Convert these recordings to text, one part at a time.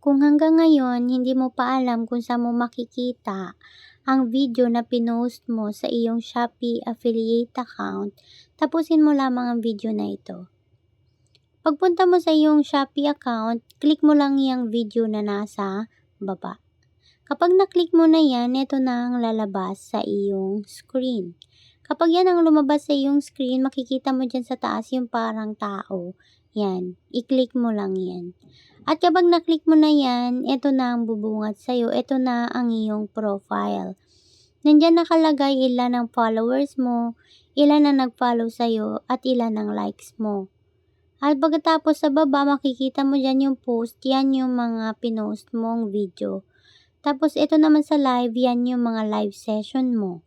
Kung hanggang ngayon hindi mo pa alam kung saan mo makikita ang video na pinost mo sa iyong Shopee affiliate account, tapusin mo lamang ang video na ito. Pagpunta mo sa iyong Shopee account, click mo lang yung video na nasa baba. Kapag na-click mo na yan, ito na ang lalabas sa iyong screen. Kapag yan ang lumabas sa iyong screen, makikita mo dyan sa taas yung parang tao. Yan, i-click mo lang yan. At kapag na-click mo na yan, ito na ang bubungad sa'yo. Ito na ang iyong profile. Nandyan nakalagay ilan ang followers mo, ilan ang nag-follow sa'yo, at ilan ang likes mo. At pagkatapos sa baba, makikita mo dyan yung post, yan yung mga pinost mong video. Tapos ito naman sa live, yan yung mga live session mo.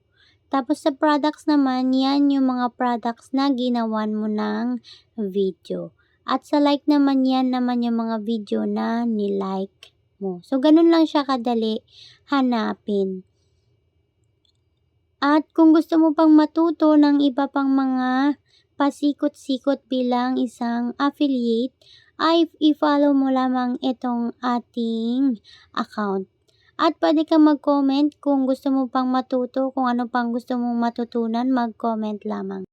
Tapos sa products naman, yan yung mga products na ginawan mo ng video. At sa like naman, yan naman yung mga video na nilike mo. So, ganun lang siya kadali hanapin. At kung gusto mo pang matuto ng iba pang mga pasikot-sikot bilang isang affiliate, ay i-follow mo lamang itong ating account. At pwede kang mag-comment kung gusto mo pang matuto, kung ano pang gusto mong matutunan, mag-comment lamang.